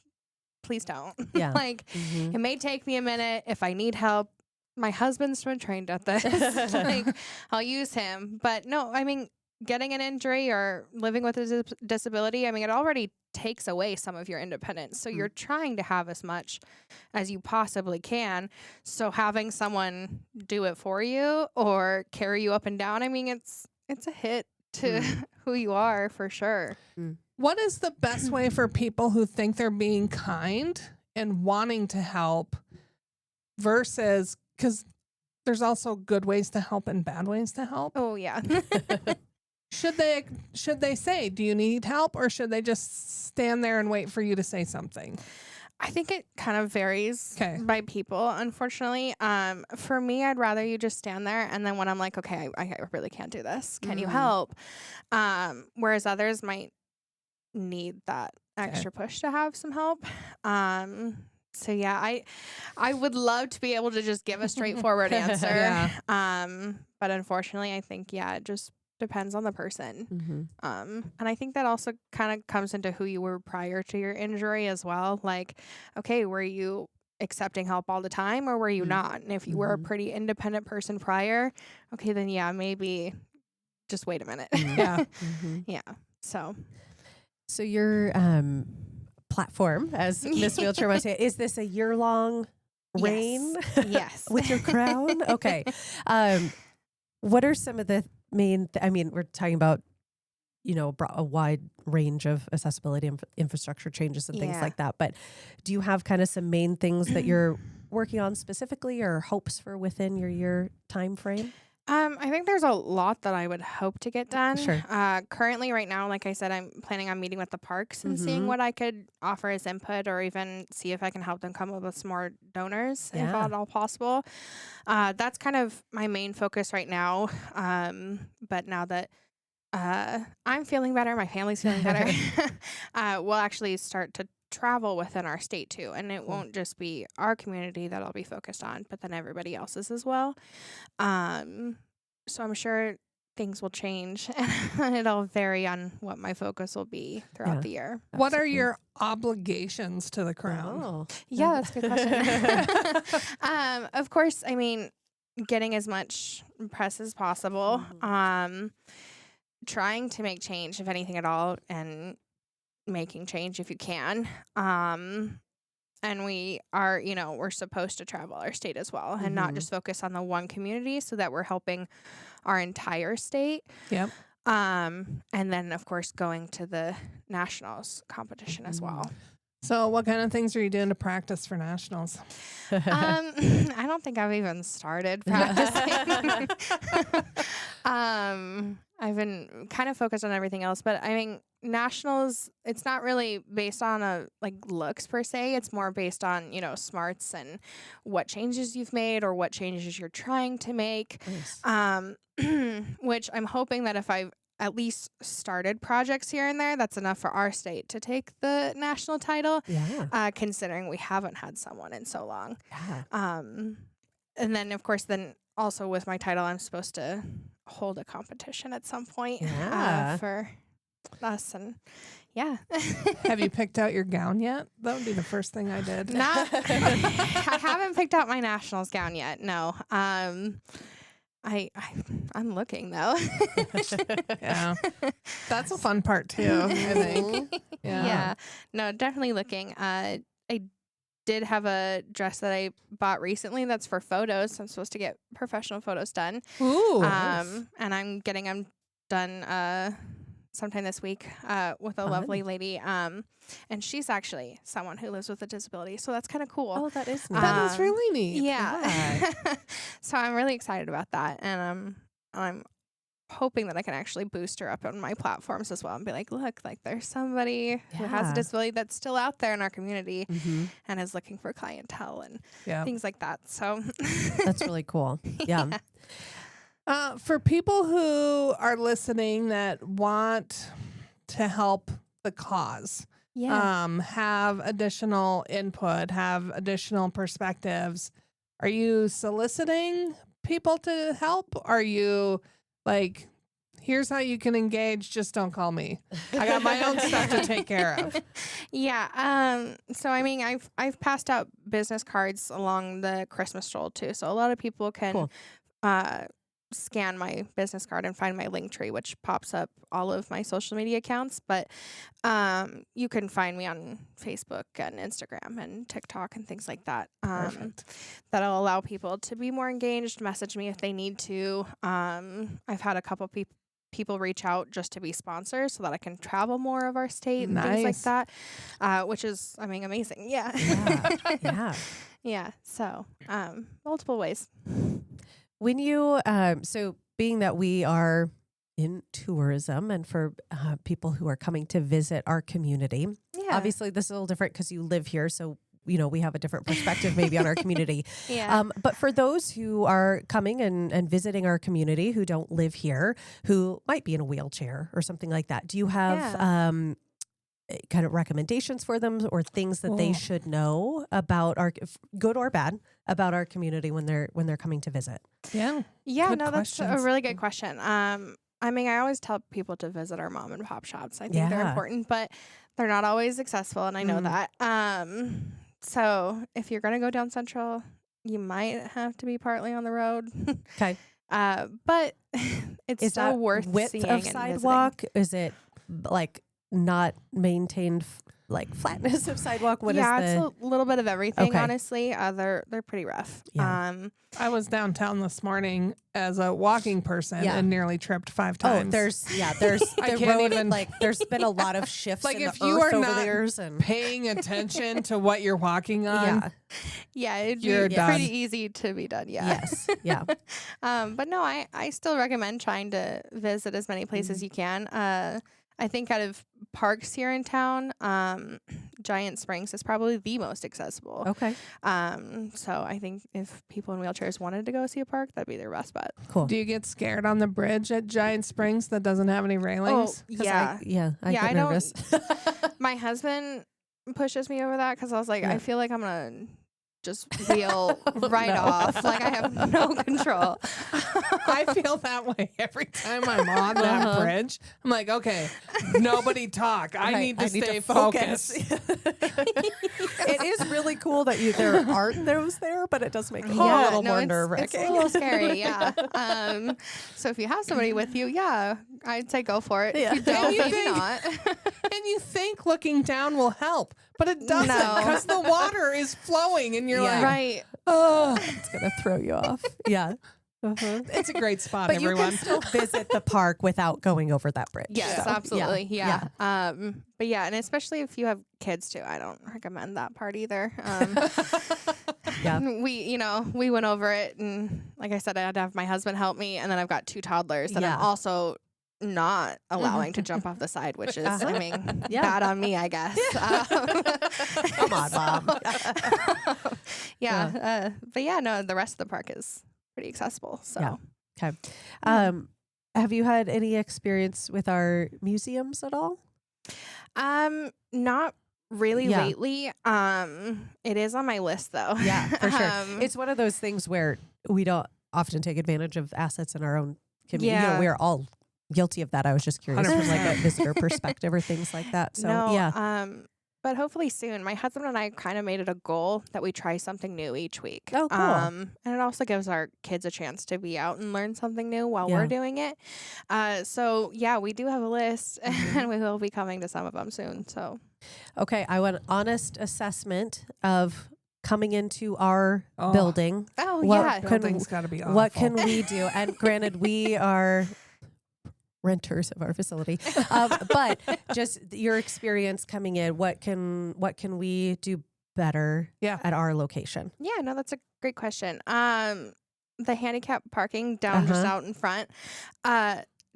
S4: please don't.
S3: Yeah.
S4: Like, it may take me a minute. If I need help, my husband's been trained at this. Like, I'll use him. But no, I mean, getting an injury or living with a disability, I mean, it already takes away some of your independence. So you're trying to have as much as you possibly can. So having someone do it for you or carry you up and down, I mean, it's a hit to who you are for sure.
S2: What is the best way for people who think they're being kind and wanting to help versus, because there's also good ways to help and bad ways to help?
S4: Oh, yeah.
S2: Should they say, do you need help, or should they just stand there and wait for you to say something?
S4: I think it kind of varies by people, unfortunately. For me, I'd rather you just stand there, and then when I'm like, okay, I really can't do this. Can you help? Whereas others might need that extra push to have some help. So yeah, I would love to be able to just give a straightforward answer. But unfortunately, I think it just depends on the person. And I think that also kind of comes into who you were prior to your injury as well. Like, okay, were you accepting help all the time or were you not? And if you were a pretty independent person prior, okay, then maybe just wait a minute. Yeah.
S3: So your platform, as Miss Wheelchair might say, is this a year-long reign?
S4: Yes.
S3: With your crown? Okay. What are some of the main, I mean, we're talking about, a wide range of accessibility infrastructure changes and things like that. But do you have kind of some main things that you're working on specifically or hopes for within your year time frame?
S4: I think there's a lot that I would hope to get done.
S3: Sure.
S4: Currently, right now, like I said, I'm planning on meeting with the parks and seeing what I could offer as input, or even see if I can help them come up with some more donors, if at all possible. That's kind of my main focus right now. But now that I'm feeling better, my family's feeling better, we'll actually start to travel within our state too, and it won't just be our community that I'll be focused on, but then everybody else's as well. So I'm sure things will change and it'll vary on what my focus will be throughout the year.
S2: What are your obligations to the crown?
S3: Oh.
S4: Yeah, that's a good question. Of course, I mean, getting as much press as possible, trying to make change, if anything at all, and making change if you can. And we are, we're supposed to travel our state as well, and not just focus on the one community, so that we're helping our entire state.
S2: Yep.
S4: And then, of course, going to the nationals competition as well.
S2: So what kind of things are you doing to practice for nationals?
S4: I don't think I've even started practicing. I've been kind of focused on everything else, but I mean, nationals, it's not really based on looks per se. It's more based on, smarts and what changes you've made or what changes you're trying to make.
S3: Nice.
S4: Which I'm hoping that if I've at least started projects here and there, that's enough for our state to take the national title.
S3: Yeah.
S4: Considering we haven't had someone in so long.
S3: Yeah.
S4: And then, of course, also with my title, I'm supposed to hold a competition at some point for us. And
S2: Have you picked out your gown yet? That would be the first thing I did.
S4: I haven't picked out my nationals gown yet. No. I'm looking though.
S2: Yeah. That's a fun part too, I think.
S4: Yeah. No, definitely looking. I did have a dress that I bought recently that's for photos. So I'm supposed to get professional photos done.
S2: Ooh.
S4: And I'm getting them done sometime this week with a lovely lady. And she's actually someone who lives with a disability. So that's kind of cool.
S3: Oh, that is nice.
S2: That is really neat.
S4: Yeah. So I'm really excited about that. And I'm hoping that I can actually boost her up on my platforms as well and be like, look, there's somebody who has a disability that's still out there in our community and is looking for clientele and things like that. So
S3: that's really cool. Yeah.
S2: For people who are listening that want to help the cause, have additional input, have additional perspectives, are you soliciting people to help? Are you like, here's how you can engage, just don't call me. I got my own stuff to take care of.
S4: Yeah. So I mean, I've passed out business cards along the Christmas stroll too. So a lot of people can scan my business card and find my link tree, which pops up all of my social media accounts. But you can find me on Facebook and Instagram and TikTok and things like that. That'll allow people to be more engaged, message me if they need to. I've had a couple people reach out just to be sponsors so that I can travel more of our state and things like that, which is, I mean, amazing. Yeah. Yeah. So multiple ways.
S3: When you, so being that we are in tourism and for people who are coming to visit our community, obviously this is a little different because you live here. So, we have a different perspective maybe on our community. But for those who are coming and visiting our community who don't live here, who might be in a wheelchair or something like that, do you have kind of recommendations for them or things that they should know about our good or bad about our community when they're coming to visit?
S2: Yeah.
S4: Good questions. That's a really good question. I mean, I always tell people to visit our mom and pop shops. I think they're important, but they're not always accessible, and I know that. So if you're gonna go down Central, you might have to be partly on the road.
S3: Okay.
S4: But it's still worth
S3: width
S4: seeing
S3: of
S4: and
S3: sidewalk? Is it like not maintained like flatness of sidewalk? What is
S4: it's a little bit of everything,
S3: Okay.
S4: honestly. They're pretty rough.
S3: Yeah.
S2: I was downtown this morning as a walking person
S3: Yeah.
S2: and nearly tripped 5 times.
S3: there's
S2: I
S3: the
S2: can't
S3: road,
S2: even-
S3: like there's been a lot of shifts
S2: Like,
S3: in
S2: if
S3: the
S2: you
S3: earth
S2: are
S3: over
S2: not
S3: the years, and
S2: paying attention to what you're walking on.
S3: yeah,
S4: Yeah, it'd
S2: You're
S4: be
S2: done.
S4: pretty easy to be done. Yeah.
S3: yes, yeah,
S4: But no, I still recommend trying to visit as many places
S3: Mm-hmm.
S4: you can. I think out of parks here in town, Giant Springs is probably the most accessible.
S3: okay,
S4: So I think if people in wheelchairs wanted to go see a park, that'd be their best bet.
S3: cool.
S2: Do you get scared on the bridge at Giant Springs that doesn't have any railings?
S3: Oh, 'Cause
S4: yeah.
S3: I
S4: Yeah,
S3: get
S4: I don't-
S3: nervous.
S4: My husband pushes me over that because I was like,
S3: Yeah.
S4: I feel like I'm gonna just wheel right
S3: No.
S4: off. Like I have no control.
S2: I feel that way every time I'm on that
S3: Uh-huh.
S2: bridge. I'm like, okay, nobody talk. I
S3: Right,
S2: need to stay focused.
S3: It is really cool that there aren't those there, but it does make it a little more nerve
S4: It's a
S3: wracking.
S4: little scary, yeah. So if you have somebody with you, yeah, I'd say go for it.
S3: Yeah.
S4: If you don't,
S2: And you
S4: maybe
S2: think-
S4: not.
S2: And you think looking down will help, but it doesn't
S4: No.
S2: because the water is flowing and you're
S3: Yeah.
S2: like,
S4: Right.
S2: oh,
S3: It's gonna throw you off. Yeah. Uh-huh.
S2: it's a great spot,
S3: But
S2: everyone.
S3: you can still visit the park without going over that bridge.
S4: Yes,
S3: So,
S4: absolutely. Yeah. But yeah, and especially if you have kids too, I don't recommend that part either.
S3: Yeah.
S4: We went over it, and like I said, I had to have my husband help me, and then I've got 2 toddlers that
S3: Yeah.
S4: I'm also not allowing to jump off the side, which is, I mean,
S3: Yeah.
S4: bad on me, I guess.
S3: Come on, Mom.
S4: But yeah, no, the rest of the park is pretty accessible. So
S3: Yeah. Okay. Have you had any experience with our museums at all?
S4: Not really
S3: Yeah.
S4: lately. It is on my list though.
S3: Yeah, for sure.
S4: Um,
S3: It's one of those things where we don't often take advantage of assets in our own community. You know,
S4: Yeah.
S3: we're all guilty of that. I was just curious from like a
S2: 100%.
S3: visitor perspective or things like that. So
S4: no,
S3: yeah.
S4: But hopefully soon. My husband and I kind of made it a goal that we try something new each week.
S3: Oh, cool.
S4: And it also gives our kids a chance to be out and learn something new while
S3: Yeah.
S4: we're doing it. So yeah, we do have a list,
S3: Mm-hmm.
S4: and we will be coming to some of them soon. So
S3: Okay. I want an honest assessment of coming into our
S2: Oh.
S3: building.
S4: oh
S3: What
S4: yeah,
S3: could-
S2: Building's got to be awful.
S3: What can we do? And granted, we are renters of our facility, but just your experience coming in, what can we do better
S2: Yeah.
S3: at our location?
S4: yeah. No, that's a great question. The handicap parking down just
S3: Uh-huh.
S4: out in front.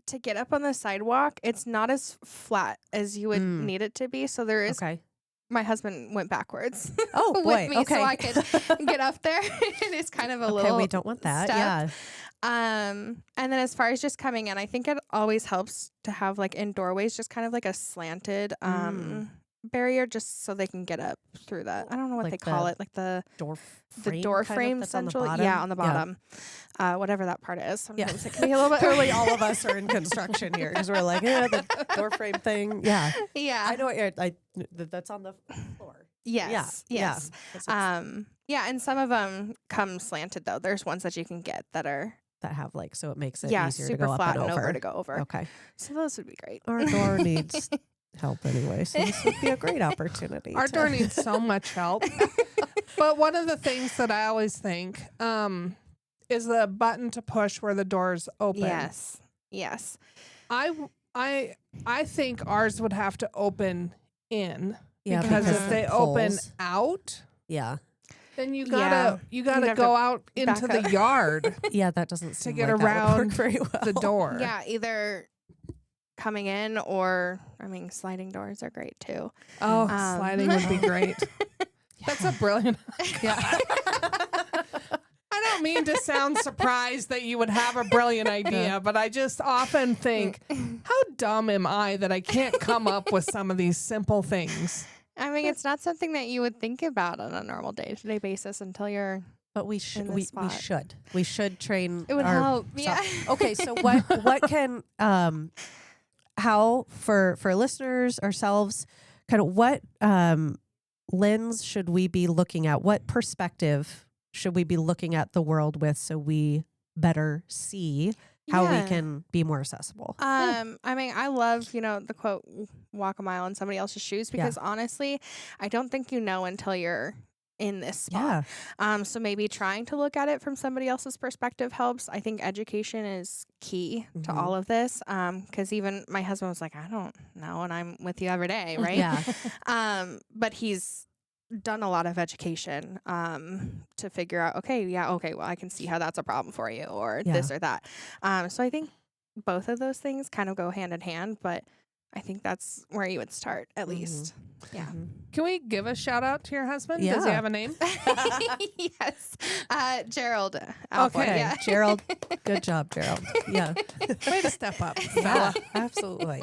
S4: To get up on the sidewalk, it's not as flat as you would
S3: Mm.
S4: need it to be. So there is.
S3: Okay.
S4: My husband went backwards.
S3: Oh boy.
S4: with me
S3: Okay.
S4: so I could get up there. It is kind of a
S3: Okay,
S4: little
S3: we don't want that.
S4: step.
S3: Yeah.
S4: And then as far as just coming in, I think it always helps to have like in doorways just kind of like a slanted barrier just so they can get up through that. I don't know what
S3: Like
S4: they call
S3: the
S4: it, like the
S3: Door
S4: door
S3: kind of
S4: frame
S3: that's on the
S4: essentially.
S3: bottom?
S4: Yeah, on the
S3: Yeah.
S4: bottom. Whatever that part is.
S3: Yeah.
S4: Sometimes it can be a little bit
S3: Clearly, all of us are in construction here because we're like, yeah, the door frame thing. Yeah.
S4: Yeah.
S3: I know what you're, that's on the floor.
S4: Yes.
S3: Yeah.
S4: Yes. Yeah, and some of them come slanted though. There's ones that you can get that are
S3: That have like, so it makes it
S4: yeah,
S3: easier to
S4: super
S3: go
S4: flat
S3: up and over.
S4: to go over.
S3: Okay.
S4: So those would be great.
S3: Our door needs help anyway, so this would be a great opportunity.
S2: Our
S3: to-
S2: door needs so much help. But one of the things that I always think is the button to push where the doors open.
S4: Yes. Yes.
S2: I think ours would have to open in
S3: Yeah,
S2: because if
S3: the
S2: they open
S3: poles.
S2: out,
S3: Yeah.
S2: then you
S4: Yeah.
S2: gotta
S4: have
S2: go
S4: to
S2: out into
S4: back
S2: the
S4: up.
S2: yard
S3: Yeah, that doesn't seem
S2: get
S3: like that would
S2: around
S3: work very well.
S2: the door.
S4: Yeah, either coming in or sliding doors are great too.
S2: Oh,
S4: Um,
S2: sliding would be great. That's a brilliant.
S3: Yeah.
S2: I don't mean to sound surprised that you would have a brilliant idea, but I just often think, how dumb am I that I can't come up with some of these simple things?
S4: I mean, it's not something that you would think about on a normal day-to-day basis until you're.
S3: But we
S4: In
S3: should
S4: this
S3: we
S4: spot.
S3: should train
S4: It would
S3: our
S4: help.
S3: so-
S4: Yeah.
S3: Okay, so what can how for listeners ourselves, kind of what lens should we be looking at? What perspective should we be looking at the world with so we better see how we
S4: Yeah.
S3: can be more accessible.
S4: I mean, I love, the quote, walk a mile in somebody else's shoes, because honestly, I don't think you know until you're in this spot. So maybe trying to look at it from somebody else's perspective helps. I think education is key to all of this. Because even my husband was like, I don't know, and I'm with you every day, right?
S3: Yeah.
S4: But he's done a lot of education to figure out, okay, well, I can see how that's a problem for you, or this or that. So I think both of those things kind of go hand in hand, but I think that's where you would start, at least. Yeah.
S2: Can we give a shout out to your husband?
S3: Yeah.
S2: Does he have a name?
S4: Yes. Gerald Alford.
S3: Okay,
S4: Yeah.
S3: Gerald. Good job, Gerald. Yeah.
S2: Way to step up,
S3: Yeah,
S2: fella.
S3: absolutely.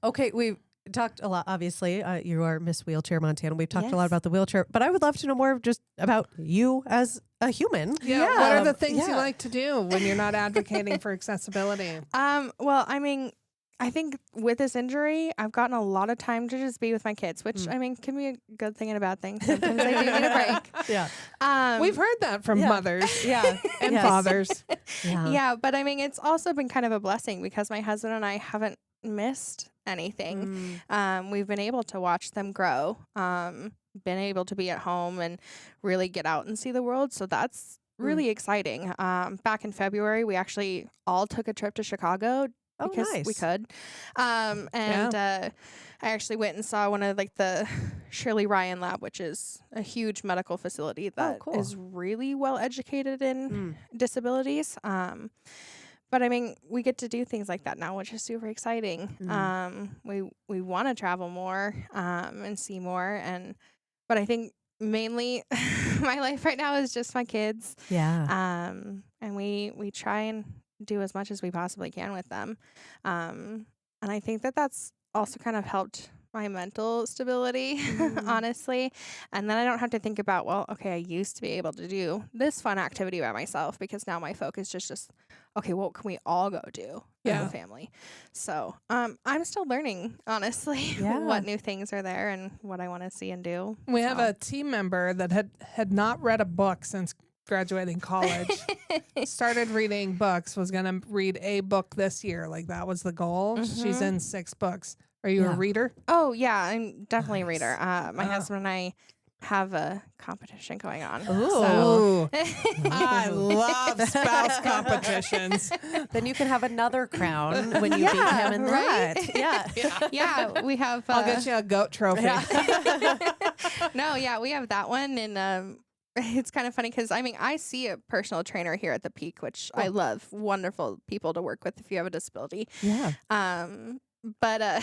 S3: Okay, we've talked a lot, obviously. You are Miss Wheelchair Montana. We've talked a lot
S4: Yes.
S3: about the wheelchair, but I would love to know more just about you as a human.
S2: Yeah. What are the things you
S3: yeah.
S2: like to do when you're not advocating for accessibility?
S4: Well, I mean, I think with this injury, I've gotten a lot of time to just be with my kids, which I mean can be a good thing and a bad thing. Sometimes I do need a break.
S3: Yeah.
S2: We've heard that from mothers
S3: Yeah.
S2: and
S3: Yes.
S2: fathers.
S3: Yeah.
S4: Yeah, but I mean, it's also been kind of a blessing because my husband and I haven't missed anything. We've been able to watch them grow, been able to be at home and really get out and see the world. So that's really exciting. Back in February, we actually all took a trip to Chicago because we
S3: nice.
S4: could. I actually went and saw one of the Shirley Ryan Lab, which is a huge medical facility that is
S3: cool.
S4: really well educated in disabilities. But I mean, we get to do things like that now, which is super exciting. We want to travel more and see more, but I think mainly my life right now is just my kids.
S3: Yeah.
S4: And we try and do as much as we possibly can with them. And I think that that's also kind of helped my mental stability, honestly. And then I don't have to think about, well, okay, I used to be able to do this fun activity by myself because now my focus is just okay, what can we all go do as a family? So I'm still learning, honestly, what new things are there and what I want to see and do.
S2: We have a team member that had not read a book since graduating college. Started reading books, was going to read a book this year. Like that was the goal. She's in 6 books. Are you a reader?
S4: Oh, yeah, I'm definitely a reader. My husband and I have a competition going on.
S2: Ooh. I love spouse competitions.
S3: Then you can have another crown when you beat him in that. Yeah.
S4: Yeah, we have.
S2: I'll get you a goat trophy.
S4: No, we have that one, and it's kind of funny because I mean I see a personal trainer here at the Peak, which I love. Wonderful people to work with if you have a disability.
S3: Yeah.
S4: But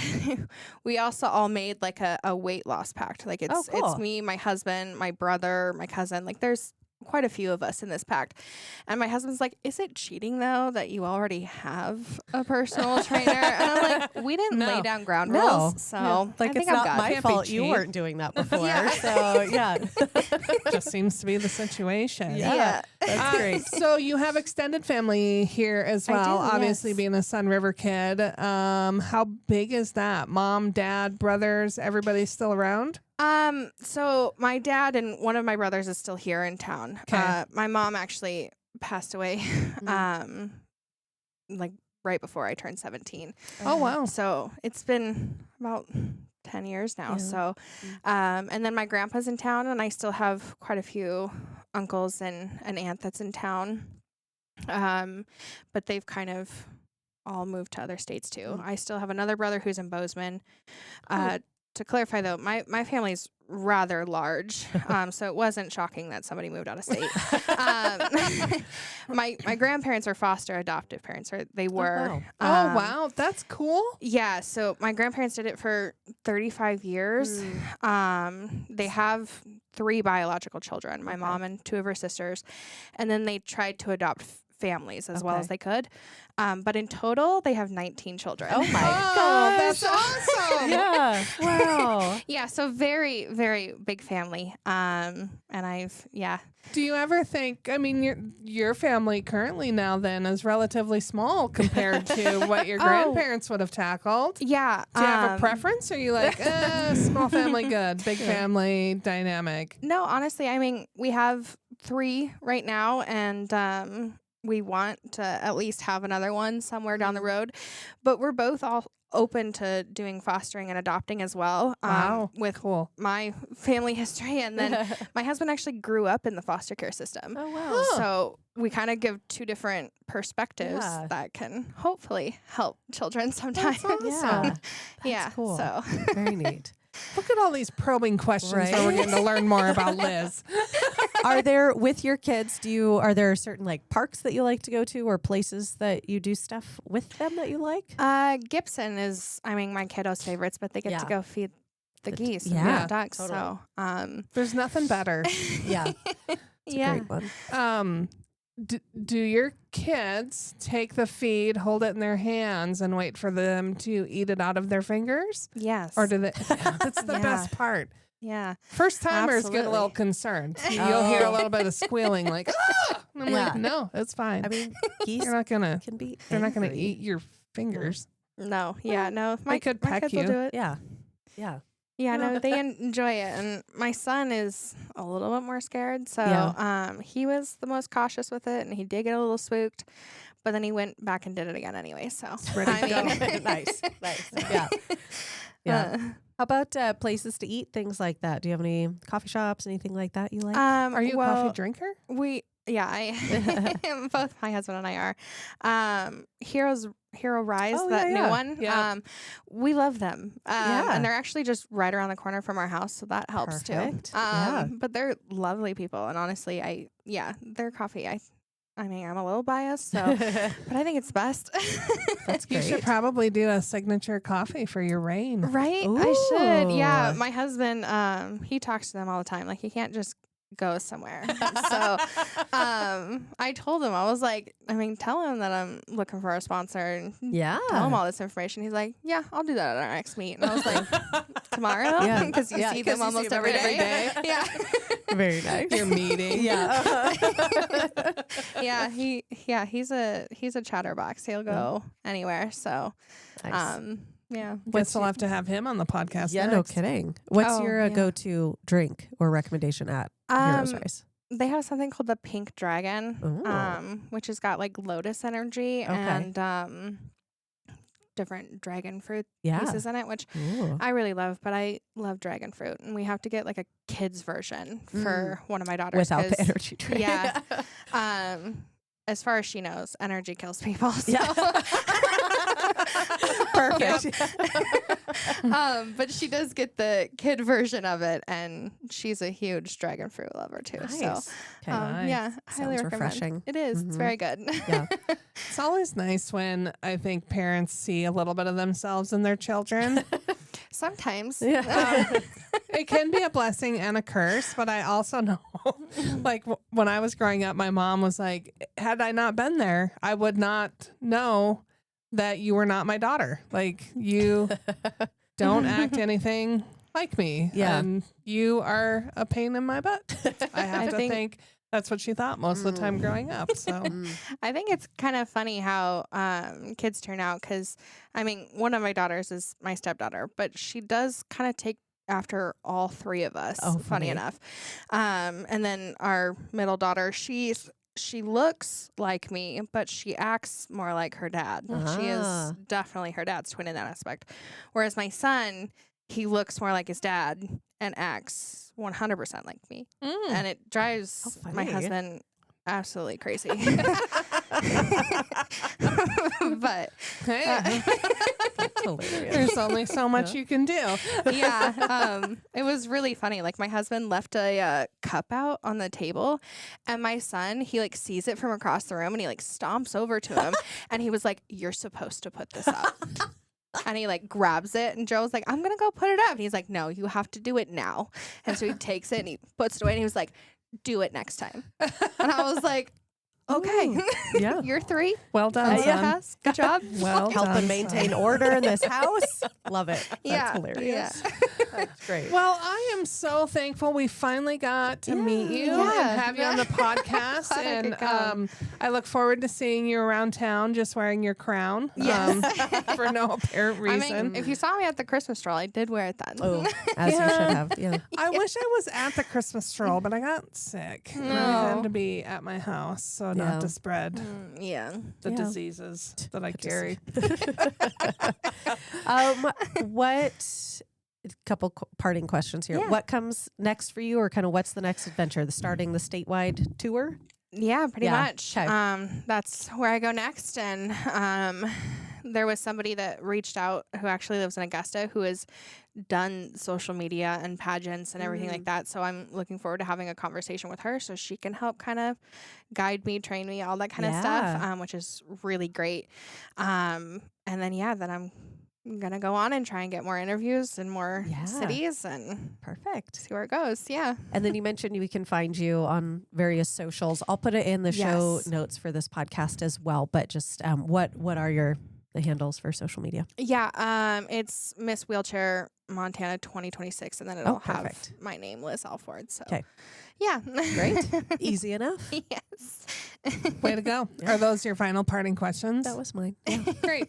S4: we also all made like a weight loss pact. Like it's me, my husband, my brother, my cousin. Like there's quite a few of us in this pact. And my husband's like, is it cheating though that you already have a personal trainer? And I'm like, we didn't lay down ground rules. So
S3: like
S4: I think
S3: it's
S4: I'm
S3: not
S4: good.
S3: my
S2: Can't be
S3: fault you
S2: cheap.
S3: weren't doing that before. So yeah.
S2: Just seems to be the situation.
S4: Yeah.
S3: That's great.
S2: So you have extended family here as
S4: I
S2: well.
S4: do,
S2: Obviously,
S4: yes.
S2: being a Sun River kid. How big is that? Mom, dad, brothers, everybody still around?
S4: So my dad and one of my brothers is still here in town.
S2: Okay.
S4: My mom actually passed away, like right before I turned 17.
S2: Oh, wow.
S4: So it's been about 10 years now. So, and then my grandpa's in town, and I still have quite a few uncles and an aunt that's in town. But they've kind of all moved to other states too. I still have another brother who's in Bozeman. To clarify though, my family's rather large, so it wasn't shocking that somebody moved out of state. My grandparents are foster adoptive parents, or they were.
S2: Oh, wow. That's cool.
S4: Yeah, so my grandparents did it for 35 years. They have 3 biological children, my mom and 2 of her sisters, and then they tried to adopt families as well as they could. But in total, they have 19 children.
S3: Oh my
S2: God, that's awesome.
S3: Yeah. Wow.
S4: Yeah, so very, very big family. And
S2: Do you ever think, I mean, your family currently now then is relatively small compared to what your grandparents would have tackled.
S4: Yeah.
S2: Do you have a preference? Or are you like, small family good, big family dynamic?
S4: No, honestly, I mean, we have 3 right now, and we want to at least have another one somewhere down the road, but we're both all open to doing fostering and adopting as well.
S2: Wow.
S4: With
S2: Cool.
S4: my family history. And then my husband actually grew up in the foster care system.
S3: Oh, wow.
S4: So we kind of give two different perspectives
S3: Yeah.
S4: that can hopefully help children sometimes.
S3: Yeah.
S4: Yeah.
S3: cool.
S4: So
S3: Very neat.
S2: Look at all these probing questions
S3: Right?
S2: where we're getting to learn more about Liz.
S3: Are there, with your kids, are there certain like parks that you like to go to or places that you do stuff with them that you like?
S4: Gibson is, I mean, my kiddos' favorites, but they get
S3: Yeah.
S4: to go feed the geese
S3: yeah,
S4: and the ducks.
S3: totally.
S4: So,
S2: There's nothing better.
S3: Yeah. It's
S4: yeah.
S3: a great one.
S2: Do your kids take the feed, hold it in their hands, and wait for them to eat it out of their fingers?
S4: Yes.
S2: Or do they? That's the
S4: Yeah.
S2: best part.
S4: Yeah.
S2: First timers get a little
S4: Absolutely.
S2: concerned. You'll hear a little bit of squealing, like, ah! And I'm like,
S3: Yeah.
S2: no, it's fine.
S3: I mean, geese
S2: You're not gonna.
S3: can be.
S2: They're not gonna
S3: angry.
S2: eat your fingers.
S4: No. Yeah. No. My
S2: could
S4: my
S2: peck
S4: kids
S2: you.
S4: will do it.
S3: Yeah. Yeah.
S4: Yeah, no, they enjoy it. And my son is a little bit more scared. So he was the most cautious with it, and he did get a little spooked. But then he went back and did it again anyway. So
S2: Ready to go.
S3: Nice. Yeah. Yeah. How about places to eat, things like that? Do you have any coffee shops, anything like that you like?
S2: Are you a
S4: well,
S2: coffee drinker?
S4: I both my husband and I are. Hero Rise,
S3: Oh,
S4: that
S3: yeah,
S4: new
S3: yeah.
S4: one.
S2: Yeah.
S4: We love them.
S3: Yeah.
S4: And they're actually just right around the corner from our house, so that helps
S3: Perfect.
S4: too.
S3: Yeah.
S4: But they're lovely people, and honestly, their coffee. I mean, I'm a little biased, so, but I think it's best.
S3: That's
S2: You
S3: great.
S2: should probably do a signature coffee for your rain.
S4: Right? I should. Yeah.
S3: Ooh.
S4: My husband, he talks to them all the time. Like, he can't just go somewhere. So I told him, I was like, I mean, tell him that I'm looking for a sponsor and
S3: Yeah.
S4: tell him all this information. He's like, yeah, I'll do that at our next meet. And I was like, tomorrow?
S3: Yeah.
S4: Because you
S3: Yeah,
S4: see
S3: 'cause
S4: them
S3: you see
S4: almost
S3: them
S4: every
S3: every
S4: day.
S3: day.
S4: Yeah.
S3: Very nice.
S2: Your meeting.
S3: Yeah.
S4: Yeah. He's a chatterbox. He'll go anywhere. So
S3: Nice.
S4: yeah.
S2: Guess we'll have to have him on the podcast.
S3: Yeah, no
S2: next.
S3: kidding. What's
S4: Oh,
S3: your
S4: yeah.
S3: go-to drink or recommendation at Heroes Rise?
S4: They have something called the Pink Dragon,
S3: Ooh.
S4: which has got like lotus energy
S3: Okay.
S4: and different dragon fruit
S3: Yeah.
S4: pieces in it, which
S3: Ooh.
S4: I really love. But I love dragon fruit, and we have to get like a kid's version for one of my daughters
S3: Without the
S4: 'cause,
S3: energy drink.
S4: Yeah. As far as she knows, energy kills people. So.
S3: Yeah. Perfect.
S4: But she does get the kid version of it, and she's a huge dragon fruit lover too.
S3: Nice.
S4: So,
S3: Okay.
S2: Nice.
S4: yeah, highly
S3: Sounds
S4: recommend.
S3: refreshing.
S4: It is. It's
S3: Mhm.
S4: very good.
S3: Yeah.
S2: It's always nice when I think parents see a little bit of themselves in their children.
S4: Sometimes.
S3: Yeah.
S2: It can be a blessing and a curse, but I also know, like when I was growing up, my mom was like, had I not been there, I would not know that you were not my daughter. Like you don't act anything like me.
S3: Yeah.
S2: And you are a pain in my butt. I have
S4: I
S2: to
S4: think-
S2: think that's what she thought most of the time growing up. So
S4: I think it's kind of funny how kids turn out because, I mean, one of my daughters is my stepdaughter, but she does kind of take after all three of us,
S3: Oh,
S4: funny
S3: funny.
S4: enough. And then our middle daughter, she looks like me, but she acts more like her dad. She is
S3: Ah.
S4: definitely her dad's twin in that aspect. Whereas my son, he looks more like his dad and acts 100% like me. And it drives
S3: How
S4: my
S3: funny.
S4: husband absolutely crazy. But
S2: hey,
S3: That's hilarious.
S2: there's only so much you can do.
S4: yeah, it was really funny. Like my husband left a cup out on the table, and my son, he like sees it from across the room, and he like stomps over to him, and he was like, "You're supposed to put this up." And he like grabs it, and Joe's like, "I'm gonna go put it up." And he's like, "No, you have to do it now." And so he takes it and he puts it away, and he was like, "Do it next time." And I was like, "Okay,
S3: Yeah.
S4: you're 3.
S2: Well done, son.
S4: Yes, good job."
S2: Well
S3: Help
S2: done,
S3: them maintain
S2: son.
S3: order in this house. Love it. That's
S4: Yeah,
S3: hilarious.
S4: yeah.
S3: That's great.
S2: Well, I am so thankful we finally got to meet you
S4: Yeah.
S2: and have you on the podcast.
S4: Glad I
S2: And
S4: could come.
S2: I look forward to seeing you around town just wearing your crown for no apparent
S4: I
S2: reason.
S4: mean, if you saw me at the Christmas stroll, I did wear it then.
S3: Oh, as you should have. Yeah.
S2: I wish I was at the Christmas stroll, but I got sick. And I had to be at my house so not to spread
S4: Yeah.
S2: the diseases that I carry.
S3: What? A couple parting questions here.
S4: Yeah.
S3: What comes next for you, or kind of what's the next adventure? Starting the statewide tour?
S4: Yeah, pretty
S3: Yeah.
S4: much.
S3: Okay.
S4: That's where I go next. And there was somebody that reached out who actually lives in Augusta who has done social media and pageants and everything like that. So I'm looking forward to having a conversation with her so she can help kind of guide me, train me, all that kind of stuff, which is really great. And then, then I'm going to go on and try and get more interviews in more cities and
S3: Perfect.
S4: see where it goes. Yeah.
S3: And then you mentioned we can find you on various socials. I'll put it in the show
S4: Yes.
S3: notes for this podcast as well. But just what are the handles for social media?
S4: Yeah, it's Miss Wheelchair Montana 2026, and then it'll have my name, Liz Alford. So,
S3: 'Kay.
S4: Yeah,
S3: Great. Easy enough.
S4: Yes.
S2: Way to go. Are those your final parting questions?
S3: That was mine. Yeah.
S2: Great.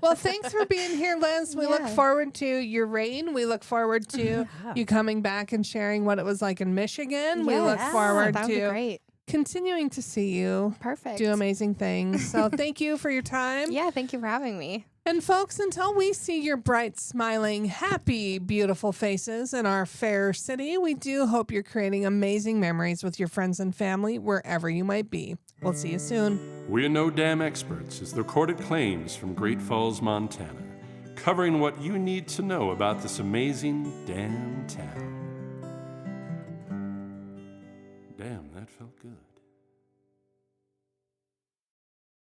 S2: Well, thanks for being here, Liz. We look
S4: Yeah.
S2: forward to your reign. We look forward to you coming back and sharing what it was like in Michigan. We look
S4: Yes.
S2: forward
S4: That would be
S2: to
S4: great.
S2: continuing to see you
S4: Perfect.
S2: do amazing things. So thank you for your time.
S4: Yeah, thank you for having me.
S2: And folks, until we see your bright, smiling, happy, beautiful faces in our fair city, we do hope you're creating amazing memories with your friends and family wherever you might be. We'll see you soon.
S1: We're No Dam Experts is the recorded claims from Great Falls, Montana, covering what you need to know about this amazing damn town. Damn, that felt good.